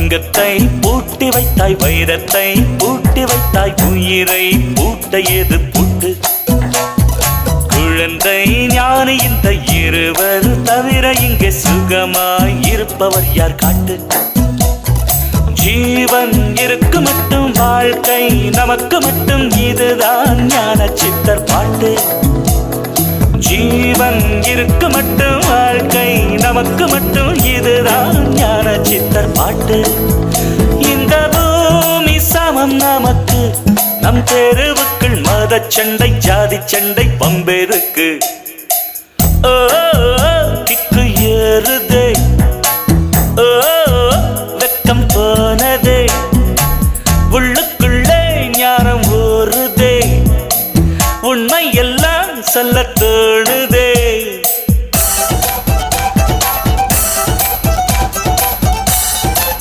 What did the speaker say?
தங்கத்தை பூட்டி வைத்தாய், வைரத்தை பூட்டி வைத்தாய், உயிரை பூட்ட ஏது பூட்டு? குழந்தை ஞானி இந்த இருவர் தவிர இங்கே சுகமாய் இருப்பவர் யார் காட்டு? ஜீவன் இருக்கு மட்டும் வாழ்க்கை நமக்கு மட்டும், இதுதான் ஞான சித்தர் பாட்டு. ஜீவன் இருக்கு மட்டும் வாழ்க்கை நமக்கு மட்டும், இதுதான் ஞான சித்தர் பாட்டு. இந்த பூமி சமம் நமக்கு, நம் தெருவுக்குள் மத சண்டை ஜாதி சண்டை பம்பெருக்கு. கிக்கு ஏறுது